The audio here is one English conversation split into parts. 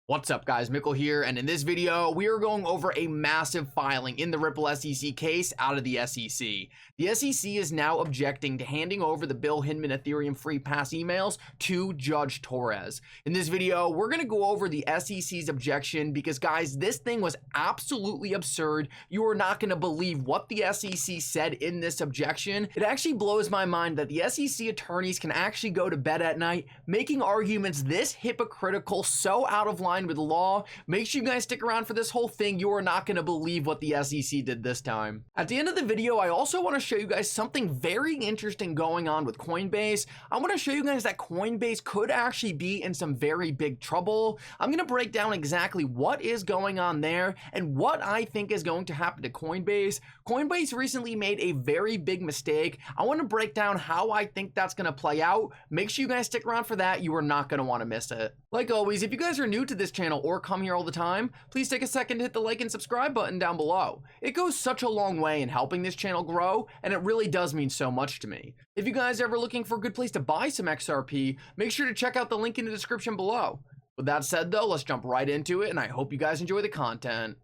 What's up guys, Mickle here, and in this video we are going over a massive filing in the Ripple SEC case out of the SEC. The SEC is now objecting to handing over the Bill Hinman Ethereum free pass emails to Judge Torres. In this video we're going to go over the SEC's objection because guys, this thing was absolutely absurd. You are not going to believe what the SEC said in this objection. It actually blows my mind that the SEC attorneys can actually go to bed at night making arguments this hypocritical, so out of line with the law. Make sure you guys stick around for this whole thing. You are not going to believe what the SEC did this time. At the end of the video, I also want to show you guys something very interesting going on with Coinbase. I want to show you guys that Coinbase could actually be in some very big trouble. I'm going to break down exactly what is going on there and what I think is going to happen to Coinbase. Coinbase recently made a very big mistake. I want to break down how I think that's going to play out. Make sure you guys stick around for that. You are not going to want to miss it. Like always, if you guys are new to this channel or come here all the time, please take a second to hit the like and subscribe button down below. It goes such a long way in helping this channel grow, and it really does mean so much to me. If you guys are ever looking for a good place to buy some XRP, make sure to check out the link in the description below. With that said though, let's jump right into it, and I hope you guys enjoy the content.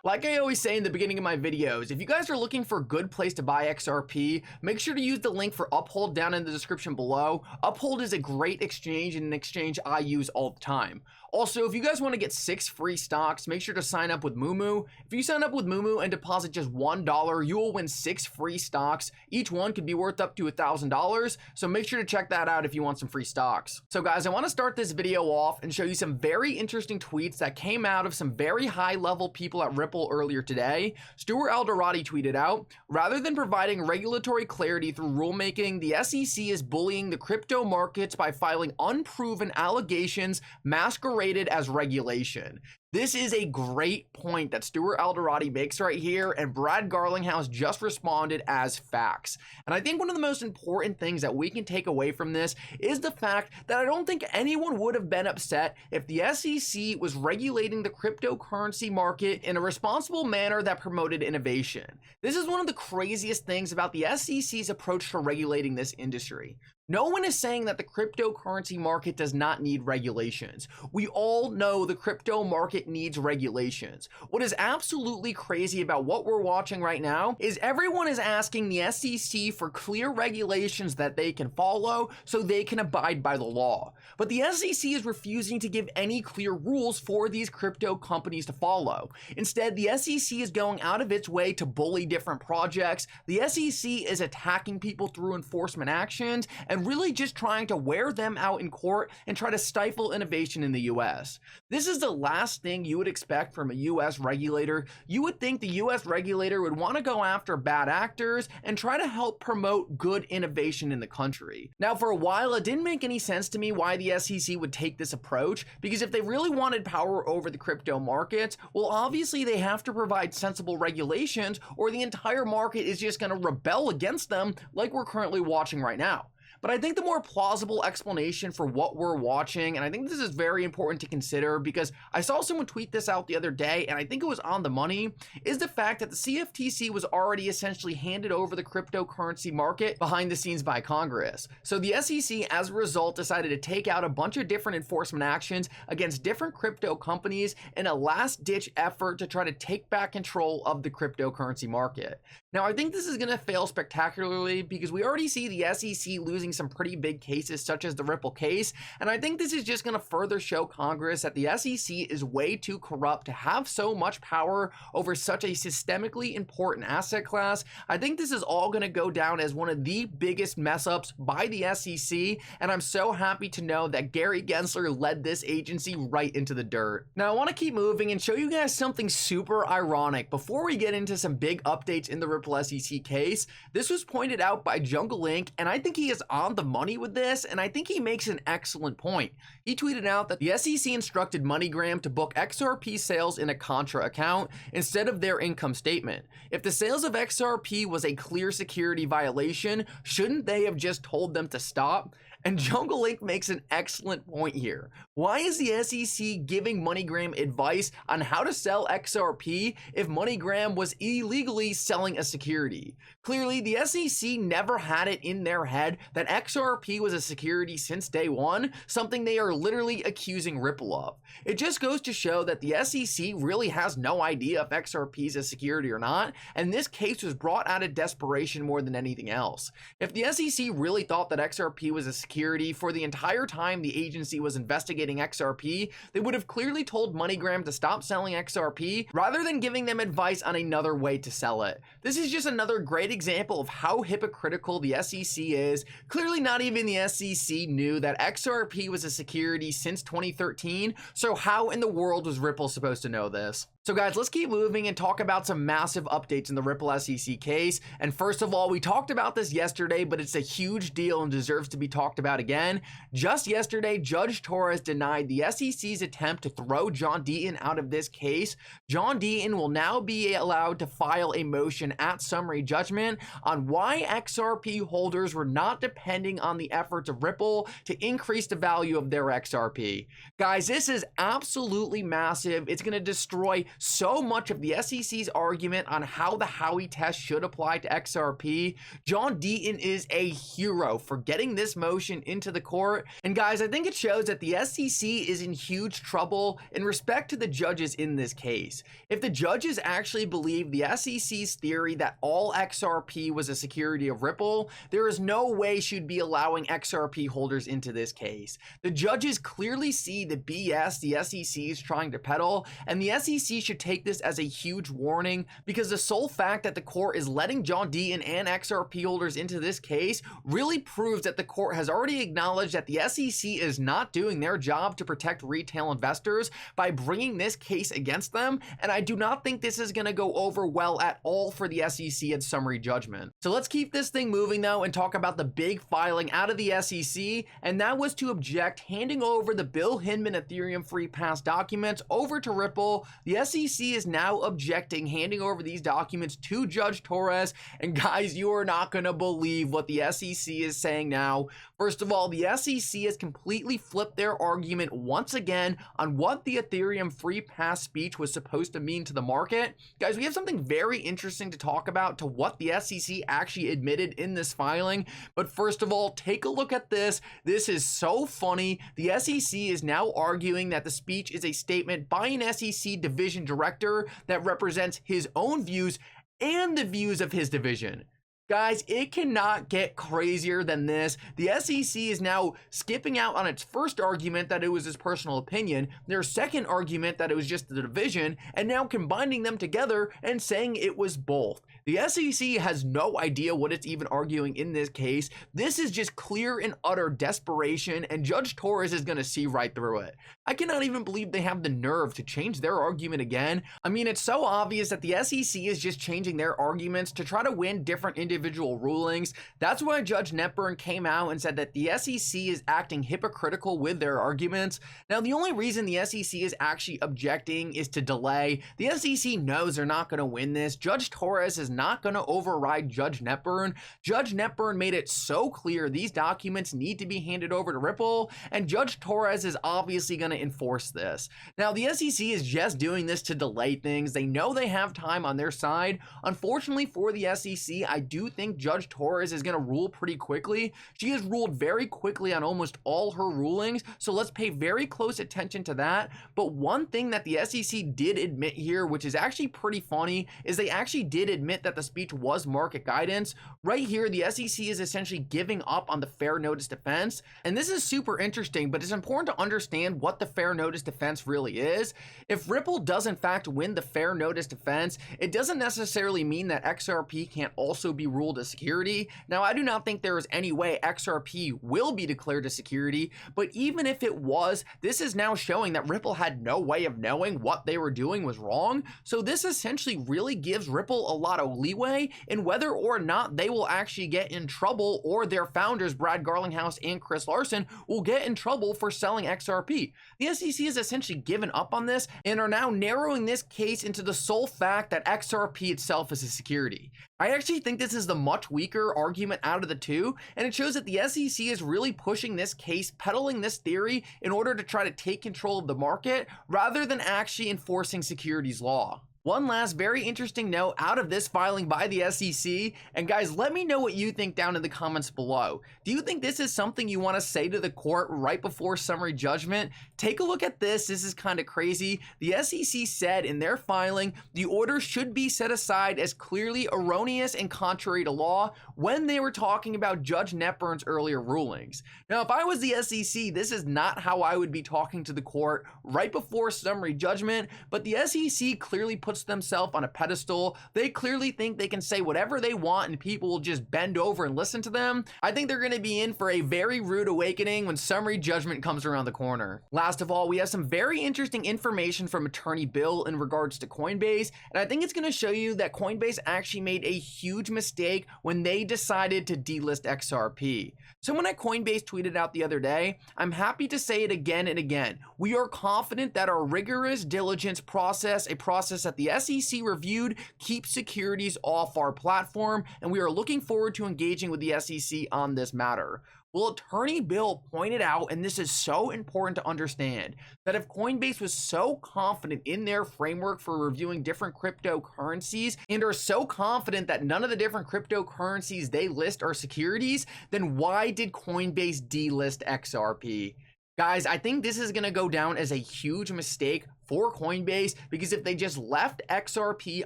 Like I always say in the beginning of my videos, if you guys are looking for a good place to buy XRP, make sure to use the link for Uphold down in the description below. Uphold is a great exchange and an exchange I use all the time. Also, if you guys want to get 6 free stocks, make sure to sign up with MOO-MOO. If you sign up with MOO-MOO and deposit just $1, you will win 6 free stocks. Each one could be worth up to $1,000, so make sure to check that out if you want some free stocks. So guys, I want to start this video off and show you some very interesting tweets that came out of some very high-level people at Ripple earlier today. Stuart Alderati tweeted out, rather than providing regulatory clarity through rulemaking, the SEC is bullying the crypto markets by filing unproven allegations masqueraded as regulation. This is a great point that Stuart Alderati makes right here, and Brad Garlinghouse just responded as facts. And I think one of the most important things that we can take away from this is the fact that I don't think anyone would have been upset if the SEC was regulating the cryptocurrency market in a responsible manner that promoted innovation. This is one of the craziest things about the SEC's approach to regulating this industry. No one is saying that the cryptocurrency market does not need regulations. We all know the crypto market needs regulations. What is absolutely crazy about what we're watching right now is everyone is asking the SEC for clear regulations that they can follow so they can abide by the law. But the SEC is refusing to give any clear rules for these crypto companies to follow. Instead, the SEC is going out of its way to bully different projects. The SEC is attacking people through enforcement actions and really just trying to wear them out in court and try to stifle innovation in the US. This is the last thing you would expect from a US regulator. You would think the US regulator would want to go after bad actors and try to help promote good innovation in the country. Now, for a while, it didn't make any sense to me why the SEC would take this approach, because if they really wanted power over the crypto markets, well, obviously they have to provide sensible regulations or the entire market is just going to rebel against them like we're currently watching right now. But I think the more plausible explanation for what we're watching, and I think this is very important to consider because I saw someone tweet this out the other day and I think it was on the money, is the fact that the CFTC was already essentially handed over the cryptocurrency market behind the scenes by Congress. So the SEC, as a result, decided to take out a bunch of different enforcement actions against different crypto companies in a last-ditch effort to try to take back control of the cryptocurrency market. Now, I think this is going to fail spectacularly because we already see the SEC losing some pretty big cases such as the Ripple case, and I think this is just going to further show Congress that the SEC is way too corrupt to have so much power over such a systemically important asset class. I think this is all going to go down as one of the biggest mess ups by the SEC, and I'm so happy to know that Gary Gensler led this agency right into the dirt. Now, I want to keep moving and show you guys something super ironic before we get into some big updates in the Ripple SEC case. This was pointed out by Jungle Inc., and I think he is on the money with this, and I think he makes an excellent point. He tweeted out that the SEC instructed MoneyGram to book XRP sales in a Contra account instead of their income statement. If the sales of XRP was a clear security violation, shouldn't they have just told them to stop? And Jungle Link makes an excellent point here. Why is the SEC giving MoneyGram advice on how to sell XRP if MoneyGram was illegally selling a security? Clearly, the SEC never had it in their head that XRP was a security since day one, something they are literally accusing Ripple of. It just goes to show that the SEC really has no idea if XRP is a security or not, and this case was brought out of desperation more than anything else. If the SEC really thought that XRP was a security for the entire time the agency was investigating XRP, they would have clearly told MoneyGram to stop selling XRP rather than giving them advice on another way to sell it. This is just another great example of how hypocritical the SEC is. Clearly not even the SEC knew that XRP was a security since 2013, so how in the world was Ripple supposed to know this? So guys, let's keep moving and talk about some massive updates in the Ripple SEC case. And first of all, we talked about this yesterday, but it's a huge deal and deserves to be talked about again. Just yesterday, Judge Torres denied the SEC's attempt to throw John Deaton out of this case. John Deaton will now be allowed to file a motion at summary judgment on why XRP holders were not depending on the efforts of Ripple to increase the value of their XRP. Guys, this is absolutely massive. It's going to destroy so much of the SEC's argument on how the Howey test should apply to XRP. John Deaton is a hero for getting this motion into the court. And guys, I think it shows that the SEC is in huge trouble in respect to the judges in this case. If the judges actually believe the SEC's theory that all XRP was a security of Ripple, there is no way she'd be allowing XRP holders into this case. The judges clearly see the BS the SEC is trying to peddle, and the SEC should take this as a huge warning, because the sole fact that the court is letting John Deaton and XRP holders into this case really proves that the court has already acknowledged that the SEC is not doing their job to protect retail investors by bringing this case against them, and I do not think this is going to go over well at all for the SEC at summary judgment. So let's keep this thing moving though and talk about the big filing out of the SEC, and that was to object handing over the Bill Hinman Ethereum Free Pass documents over to Ripple. The SEC is now objecting handing over these documents to Judge Torres, and guys, you are not going to believe what the SEC is saying now. First of all, the SEC has completely flipped their argument once again on what the Ethereum Free Pass speech was supposed to mean to the market. Guys, we have something very interesting to talk about to what the SEC actually admitted in this filing, but first of all, take a look at this. This is so funny. The SEC is now arguing that the speech is a statement by an SEC division director that represents his own views and the views of his division. Guys, it cannot get crazier than this. The SEC is now skipping out on its first argument that it was his personal opinion, their second argument that it was just the division, and now combining them together and saying it was both. The SEC has no idea what it's even arguing in this case. This is just clear and utter desperation, and Judge Torres is going to see right through it. I cannot even believe they have the nerve to change their argument again. I mean, it's so obvious that the SEC is just changing their arguments to try to win different individual rulings. That's why Judge Netburn came out and said that the SEC is acting hypocritical with their arguments. Now, the only reason the SEC is actually objecting is to delay. The SEC knows they're not going to win this. Judge Torres is not going to override Judge Netburn. Judge Netburn made it so clear these documents need to be handed over to Ripple, and Judge Torres is obviously going to enforce this. Now, the SEC is just doing this to delay things. They know they have time on their side. Unfortunately for the SEC, I do think Judge Torres is going to rule pretty quickly. She has ruled very quickly on almost all her rulings, so let's pay very close attention to that. But one thing that the SEC did admit here, which is actually pretty funny, is they actually did admit that the speech was market guidance. Right here, the SEC is essentially giving up on the fair notice defense, and this is super interesting, but it's important to understand what the fair notice defense really is. If Ripple does in fact win the fair notice defense, it doesn't necessarily mean that XRP can't also be ruled a security. Now, I do not think there is any way XRP will be declared a security, but even if it was, this is now showing that Ripple had no way of knowing what they were doing was wrong. So this essentially really gives Ripple a lot of leeway in whether or not they will actually get in trouble, or their founders, Brad Garlinghouse and Chris Larsen, will get in trouble for selling XRP. The SEC has essentially given up on this and are now narrowing this case into the sole fact that XRP itself is a security. I actually think this is the much weaker argument out of the two, and it shows that the SEC is really pushing this case, peddling this theory in order to try to take control of the market rather than actually enforcing securities law. One last very interesting note out of this filing by the SEC, and guys, let me know what you think down in the comments below. Do you think this is something you want to say to the court right before summary judgment? Take a look at this. This is kind of crazy. The SEC said in their filing, the order should be set aside as clearly erroneous and contrary to law when they were talking about Judge Netburn's earlier rulings. Now, if I was the SEC, this is not how I would be talking to the court right before summary judgment, but the SEC clearly puts themselves on a pedestal. They clearly think they can say whatever they want and people will just bend over and listen to them. I think they're going to be in for a very rude awakening when summary judgment comes around the corner. Last of all, we have some very interesting information from Attorney Bill in regards to Coinbase, and I think it's going to show you that Coinbase actually made a huge mistake when they decided to delist XRP. Someone at Coinbase tweeted out the other day, "I'm happy to say it again and again. We are confident that our rigorous diligence process, a process that the SEC reviewed, keeps securities off our platform, and we are looking forward to engaging with the SEC on this matter." Well, Attorney Bill pointed out, and this is so important to understand, that if Coinbase was so confident in their framework for reviewing different cryptocurrencies and are so confident that none of the different cryptocurrencies they list are securities, then why did Coinbase delist XRP? Guys, I think this is going to go down as a huge mistake for Coinbase, because if they just left XRP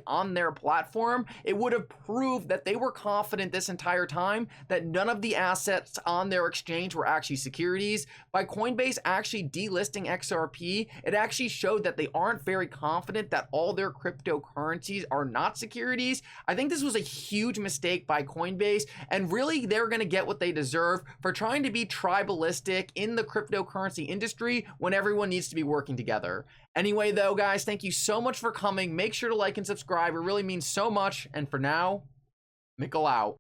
on their platform, it would have proved that they were confident this entire time that none of the assets on their exchange were actually securities. By Coinbase actually delisting XRP, it actually showed that they aren't very confident that all their cryptocurrencies are not securities. I think this was a huge mistake by Coinbase, and really they're going to get what they deserve for trying to be tribalistic in the cryptocurrency industry when everyone needs to be working together. Anyway, though, guys, thank you so much for coming. Make sure to like and subscribe. It really means so much. And for now, Mickle out.